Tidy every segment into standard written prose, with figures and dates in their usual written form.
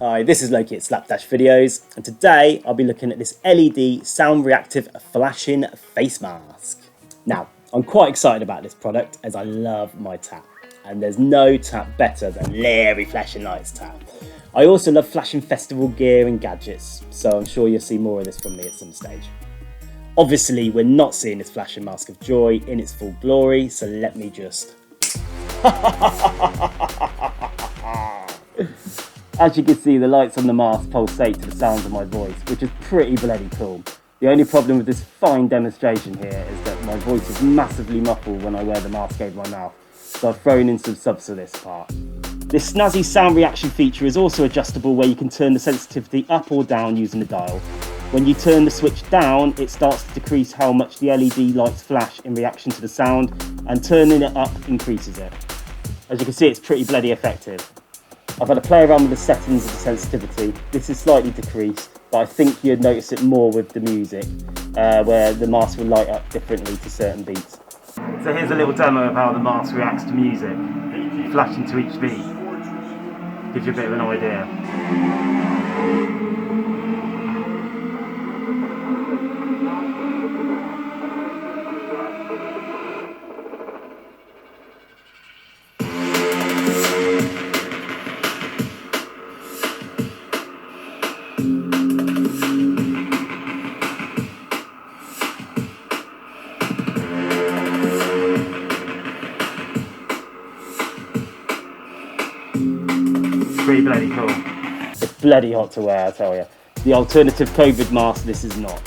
Hi, this is Loki at Slapdash Videos, and today I'll be looking at this LED sound reactive flashing face mask. Now, I'm quite excited about this product as I love my tap, and there's no tap better than Larry Flashing Lights tap. I also love flashing festival gear and gadgets, so I'm sure you'll see more of this from me at some stage. Obviously, we're not seeing this flashing mask of joy in its full glory, so let me just... As you can see, the lights on the mask pulsate to the sounds of my voice, which is pretty bloody cool. The only problem with this fine demonstration here is that my voice is massively muffled when I wear the mask over my mouth, so I've thrown in some subs for this part. This snazzy sound reaction feature is also adjustable, where you can turn the sensitivity up or down using the dial. When you turn the switch down, it starts to decrease how much the LED lights flash in reaction to the sound, and turning it up increases it. As you can see, it's pretty bloody effective. I've had a play around with the settings of the sensitivity. This is slightly decreased, but I think you'd notice it more with the music, where the mask will light up differently to certain beats. So here's a little demo of how the mask reacts to music, flashing to each beat. Gives you a bit of an idea. Pretty bloody cool. It's bloody hot to wear, I tell you. The alternative COVID mask, this is not.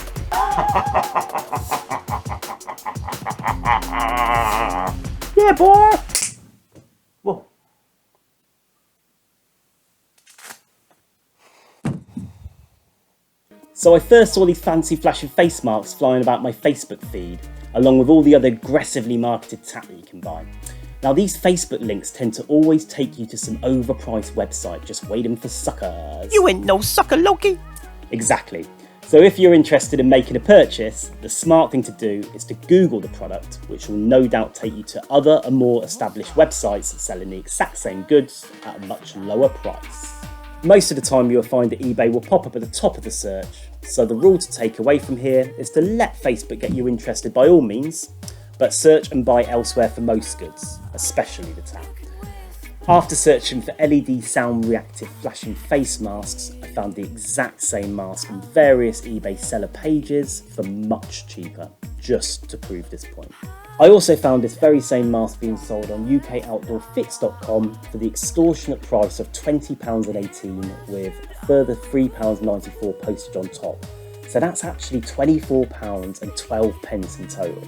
Yeah, boy! Whoa. So I first saw these fancy flashing face masks flying about my Facebook feed, along with all the other aggressively marketed tap that you can buy. Now, these Facebook links tend to always take you to some overpriced website just waiting for suckers. You ain't no sucker, Loki! Exactly. So if you're interested in making a purchase, the smart thing to do is to Google the product, which will no doubt take you to other and more established websites selling the exact same goods at a much lower price. Most of the time you'll find that eBay will pop up at the top of the search, so the rule to take away from here is to let Facebook get you interested by all means, but search and buy elsewhere for most goods, especially the tap. After searching for LED sound reactive flashing face masks, I found the exact same mask on various eBay seller pages for much cheaper, just to prove this point. I also found this very same mask being sold on UKOutdoorFits.com for the extortionate price of £20.18 with a further £3.94 postage on top. So that's actually £24.12 in total.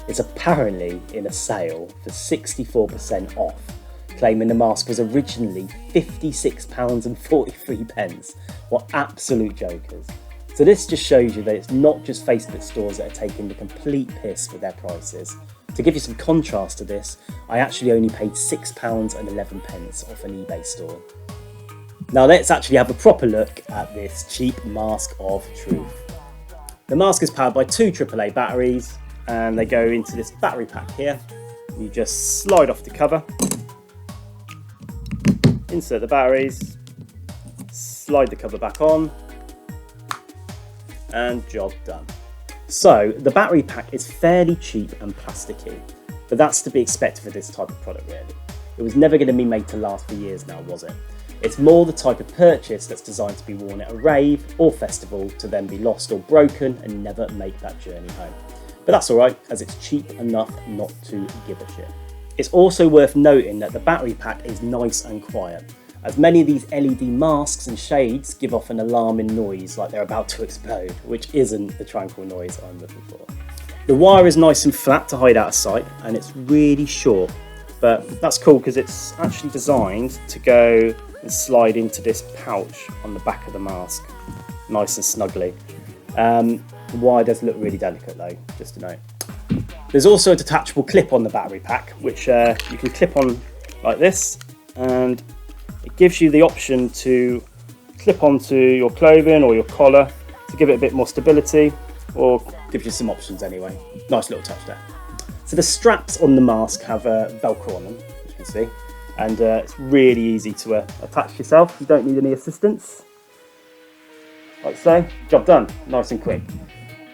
It's apparently in a sale for 64% off, claiming the mask was originally £56.43. What absolute jokers. So this just shows you that it's not just Facebook stores that are taking the complete piss with their prices. To give you some contrast to this, I actually only paid £6.11 off an eBay store. Now let's actually have a proper look at this cheap mask of truth. The mask is powered by two AAA batteries, and they go into this battery pack here. You just slide off the cover, insert the batteries, slide the cover back on, and job done. So the battery pack is fairly cheap and plasticky, but that's to be expected for this type of product really. It was never going to be made to last for years now, was it? It's more the type of purchase that's designed to be worn at a rave or festival to then be lost or broken and never make that journey home. But that's alright, as it's cheap enough not to give a shit. It's also worth noting that the battery pack is nice and quiet, as many of these LED masks and shades give off an alarming noise like they're about to explode, which isn't the tranquil noise I'm looking for. The wire is nice and flat to hide out of sight, and it's really short, but that's cool because it's actually designed to go and slide into this pouch on the back of the mask, nice and snugly. The wire does look really delicate though, just to note. There's also a detachable clip on the battery pack, which you can clip on like this, and it gives you the option to clip onto your clothing or your collar to give it a bit more stability, or gives you some options anyway. Nice little touch there. So the straps on the mask have Velcro on them, as you can see, And it's really easy to attach yourself. You don't need any assistance. Like so, job done, nice and quick.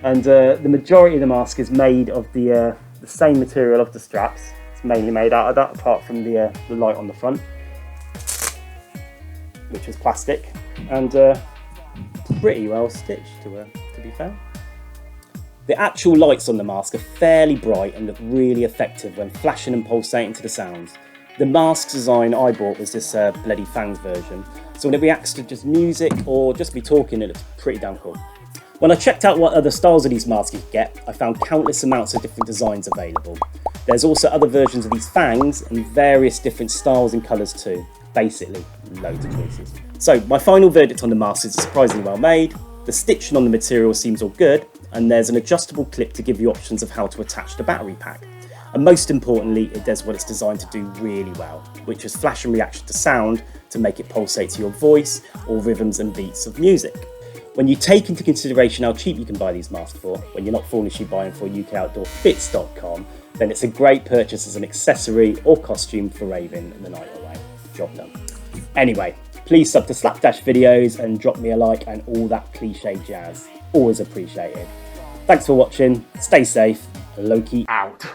And the majority of the mask is made of the same material of the straps. It's mainly made out of that, apart from the light on the front, which is plastic, and pretty well stitched to be fair. The actual lights on the mask are fairly bright and look really effective when flashing and pulsating to the sounds. The mask design I bought was this Bloody Fangs version, so when it reacts to just music or just me talking, it looks pretty damn cool. When I checked out what other styles of these masks you could get, I found countless amounts of different designs available. There's also other versions of these fangs and various different styles and colours too. Basically, loads of choices. So my final verdict on the mask is surprisingly well made, the stitching on the material seems all good, and there's an adjustable clip to give you options of how to attach the battery pack. And most importantly, it does what it's designed to do really well, which is flash and reaction to sound to make it pulsate to your voice or rhythms and beats of music. When you take into consideration how cheap you can buy these masks for, when you're not foolishly buying for UKOutdoorFits.com, then it's a great purchase as an accessory or costume for raving the night away. Job done. Anyway, please sub to Slapdash videos and drop me a like and all that cliche jazz. Always appreciated. Thanks for watching, stay safe, Loki out.